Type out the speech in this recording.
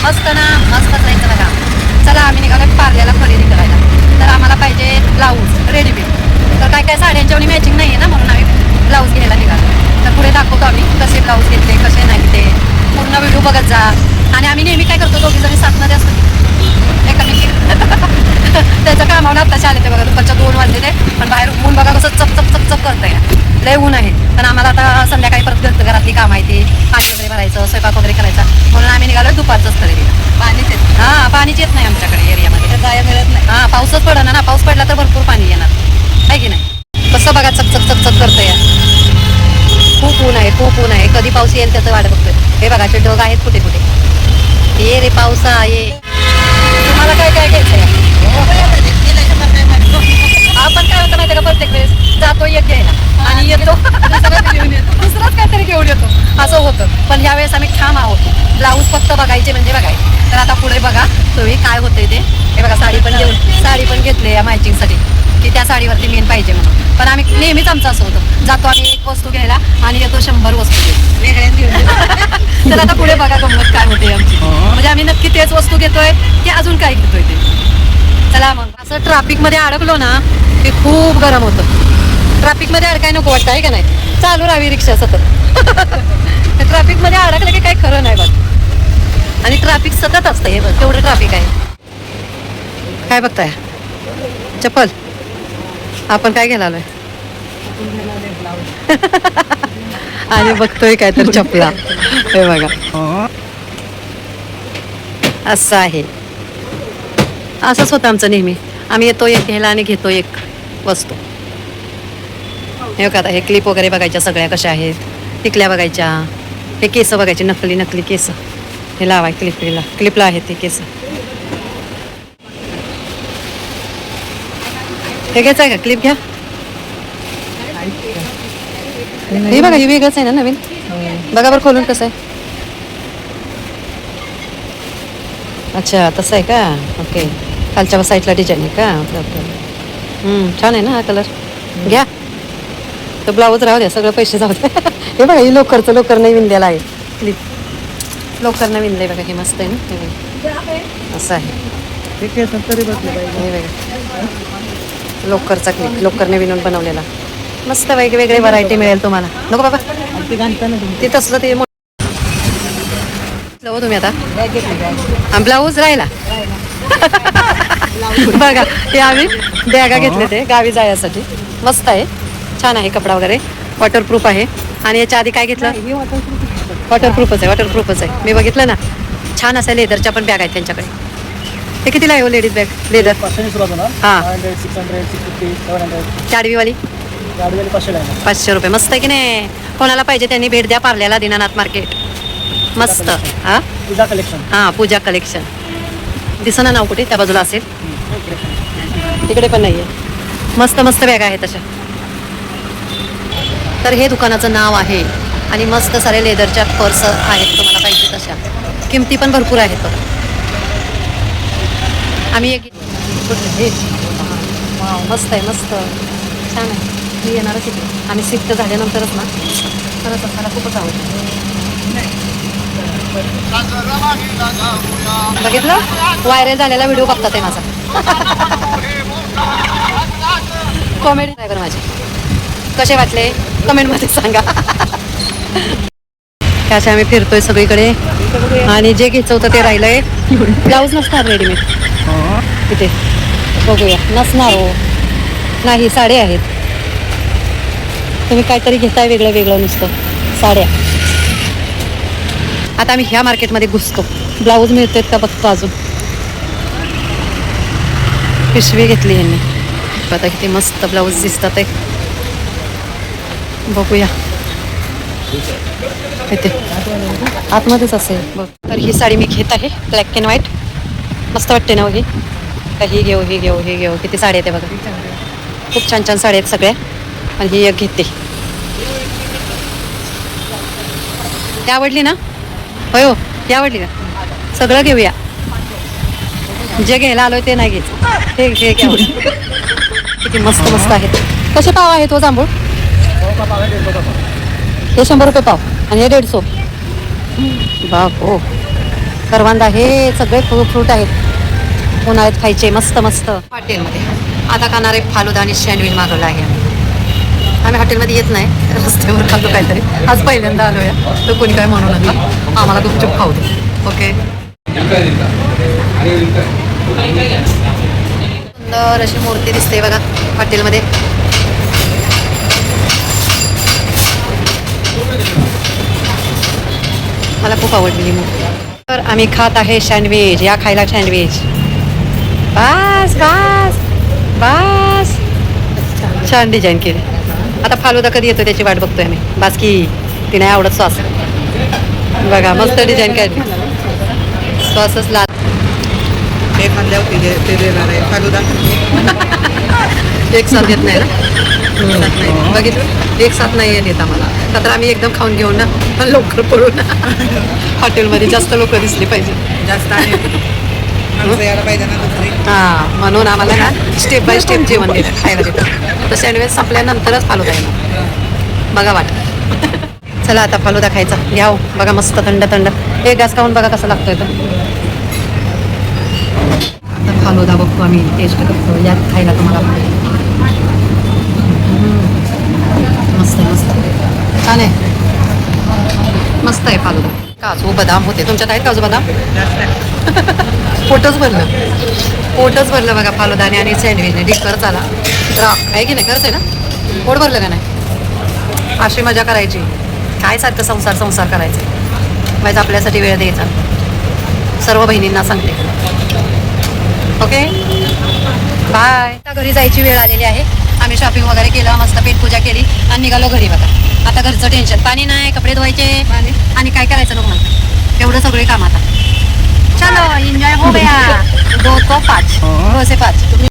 मस्त ना, मस्तच राहायचं बघा. चला आम्ही निघालो पार्ल्याला खरेदी करायला. तर आम्हाला पाहिजे ब्लाऊज रेडीमेड. तर काय काय साड्यांच्या मॅचिंग नाही आहे ना, म्हणून आम्ही ब्लाऊज घ्यायला निघालो. तर पुढे दाखवतो आम्ही कसे ब्लाऊज घेतले कसे नाही ते. पूर्ण व्हिडिओ बघत जा. आणि आम्ही नेहमी काय करतो, दोघी जणी साथमध्ये असतो एकामेकी. त्याचं कामावर आत्ताशी आले ते बघा, दुपारच्या 2 वाजले ते. पण बाहेर ऊन बघा कसं चप चप चप चप करतंय. लय ऊन आहे. पण आम्हाला आता संध्याकाळी परत घरातली काम आहे ती, पाणी वगैरे भरायचं, स्वयंपाक वगैरे करायचा. म्हणून आम्ही निघालो दुपारचंच खरेदीला. पाणीच येत हां, पाणीच येत नाही आमच्याकडे एरियामध्ये. जाया मिळत नाही. हां, पाऊसच पडणार ना, पाऊस पडला तर भरपूर पाणी येणार आहे की नाही. कसं बघा चक चक चक चक करतंय. खूप ऊन आहे, खूप ऊन आहे. कधी पाऊस येईल त्याचं वाट बघतोय. हे बघा ते ढग आहेत कुठे कुठे. ये रे पावसा ये. तुम्हाला काय काय घ्यायचंय? आपण काय होतं माहिती का, प्रत्येक वेळेस जातो एक घ्यायला आणि येतो दुसराच काहीतरी घेऊन येतो, असं होतं. पण ह्या वेळेस आम्ही ठाम आहोत. ब्लाऊज फक्त बघायचे म्हणजे बघायचे. तर आता पुढे बघा तुम्ही काय होतंय ते. हे बघा साडी पण घेतली या मॅचिंगसाठी, की त्या साडीवरती मेन पाहिजे म्हणून. पण आम्ही नेहमीच आमचं असं होतं, जातो आम्ही एक वस्तू घ्यायला आणि येतो 100 वस्तू वेगळ्याच घेऊन. तर आता पुढे बघा गंमत काय होते आमची. म्हणजे आम्ही नक्की तेच वस्तू घेतोय की अजून काय घेतोय ते. चला मग. असं ट्रॅफिकमध्ये अडकलो ना की खूप गरम होतं. ट्रॅफिकमध्ये अडकाय नको वाटतं आहे का नाही. चालू राहावी रिक्षा सतत. ट्रॅफिकमध्ये अडकलं की काही खरं नाही बघ. आणि ट्रॅफिक सतत असतं. हे बघ तेवढं ट्रॅफिक आहे. काय बघताय? चप्पल. आपण काय घ्यायला आलोय? आणि बघतोय काय तर चपला. हे बघा असं आहे. असंच होतं आमचं नेहमी. आम्ही येतो एक घ्यायला आणि घेतो एक वस्तू. हे बघा आता हे क्लिप वगैरे बघायच्या सगळ्या कशा आहेत. टिकल्या बघायच्या. हे केस बघायचे, नकली केस. हे लावाय क्लिपला आहेत ते केस. हे घ्यायचं आहे का? क्लिप घ्या. हे बघा हे वेगळंच आहे ना नवीन. बघा बरं खोलून कसं आहे. अच्छा तसं आहे का. ओके. खालच्या साईडला डिझाईन आहे का. छान आहे ना हा कलर. घ्या. तर ब्लाऊज राहू द्या, सगळं पैसे जाऊ द्या. हे बघा ही लोकर नाही विणलेला आहे. क्लिप लोकर नाही विणलंय बघा. हे मस्त आहे ना. हे बघा असं आहे. हे बघा लोकरचा क्लिप, लोकरने विणून बनवलेला. मस्त वेगवेगळे व्हरायटी मिळेल तुम्हाला. नको बाबा ते तसलं ते तुम्ही आता ब्लाऊज राहिला. बघा ते आम्ही बॅगा घेतले ते गावी जायसाठी. मस्त आहे, छान आहे कपडा वगैरे. वॉटरप्रूफ आहे. आणि याच्या आधी काय घेतलं? वॉटरप्रूफच आहे. मी बघितलं ना, छान असे लेदरच्या पण बॅग आहेत त्यांच्याकडे. हे कितीला आहे हो लेडीज बॅग लेदर? हां चाडवीवाली 500 रुपये. मस्त आहे की नाही. कोणाला पाहिजे त्यांनी भेट द्या पार्ल्याला, दीनानाथ मार्केट. मस्त. हां पूजा कलेक्शन. दिसना नाव कुठे त्या बाजूला असेल. तिकडे पण नाही आहे. मस्त मस्त बॅग आहेत तशा. तर हे दुकानाचं नाव आहे. आणि मस्त सारे लेदरच्या पर्स आहेत तुम्हाला पाहिजे तशा. किमती पण भरपूर आहेत बघा. आम्ही एक मस्त आहे, मस्त छान आहे. मी येणारच इथे. आम्ही शिफ्ट झाल्यानंतरच ना खरंच मला खूपच आवडतं. बघितलं व्हायरल झालेला व्हिडिओ बघतात आहे माझा. कॉमेडी ड्रायव्हर माझे कसे वाटले कमेंटमध्ये सांगा. अशा आम्ही फिरतोय सगळीकडे. आणि जे घ्यायचं होतं ते राहिलंय. ब्लाऊज नसणार रेडीमेड इथे. बघूया. नसणार हो. नाही साड्या आहेत. तुम्ही काहीतरी घेताय वेगळं वेगळं नुसतं साड्या. आता आम्ही ह्या मार्केटमध्ये घुसतो. ब्लाऊज मिळतात का बघतो अजून. पिशवी घेतली यांनी. आता किती मस्त ब्लाऊज दिसतात आहे. बघूया इथे आतमध्येच असेल बघ. तर ही साडी मी घेत आहे ब्लॅक अँड व्हाईट. मस्त वाटते ना ही. ही घेऊ. किती साडी येते बघा. खूप छान छान साड्या आहेत सगळ्या. आणि ही एक घेते. ती आवडली ना. होय हो ती आवडली का. सगळं घेऊया. जे घ्यायला आलोय ते नाही घ्यायचं. हे घेऊ. किती मस्त मस्त आहेत. कसे पाव आहेत तो जांभूळ? हे 100 रुपये पाव आणि हे 150. बाप हो. करवंद आहे, सगळे फ्रूट आहेत उन्हाळ्यात खायचे मस्त मस्त. हॉटेलमध्ये आता खाणारे फालुदा आणि सँडविच मागवलं आहे आम्ही हॉटेलमध्ये येत नाही, रस्त्यावर खातो काहीतरी. आज पहिल्यांदा आलो आहे, तर कोणी काय म्हणू नका, आम्हाला गुपचूप खाऊ दे. ओके. सुंदर अशी मूर्ती दिसते बघा हॉटेलमध्ये. मला खूप आवडलेली मूर्ती. तर आम्ही खात आहे सँडविच. या खायला सँडविच. बस बस बस. छान डिझाईन केली. आता फालुदा कधी येतो त्याची वाट बघतोय आम्ही. बास की ती नाही आवडत सॉस. बघा मस्त डिझाईन काढली. सॉसच लाल. ते खाल्ल्यावर ते देणार आहे फालुदा. एक साथ येत नाही ना. बघितलं एक साथ नाही येत आम्हाला. तर आम्ही एकदम खाऊन घेऊन ना लवकर पडू ना. हॉटेलमध्ये जास्त लोक दिसले पाहिजे. जास्त आहे माणसं यायला पाहिजे ना दुसरी. हां म्हणून आम्हाला ना स्टेप बाय स्टेप जेवण देतात खायला देतात. तर सँडविच संपल्यानंतरच फालुदा येणार बघा वाट. चला आता फालुदा खायचा घ्या. बघा मस्त थंड थंड. एक घास खाऊन बघा कसं लागतोय तर. आता फालुदा बघतो आम्ही टेस्ट करतो. यात खायला तुम्हाला मस्त आहे मस्त छान आहे. मस्त आहे फालुदा. काजू बदाम होते तुमच्यात आहेत काजू बदाम. पोटच भरलं बघा फालुदाने आणि सँडविचने. डिकर आला तर आहे की नाही खरंच आहे ना. पोट भरलं का नाही. अशी मजा करायची. काय सारखं संसार करायचं. माहिती आपल्यासाठी वेळ द्यायचा. सर्व बहिणींना सांगते. Okay bye. आता घरी जायची वेळ आलेली आहे. आम्ही शॉपिंग वगैरे केलं मस्त पेटपूजा केली आणि निघालो घरी बघा. आता घरचं टेन्शन. पाणी नाही, कपडे धुवायचे आणि काय करायचं नको म्हणतात. एवढं सगळे काम आता. चलो एन्जॉय हो गया. 2 को 5 2 से 5.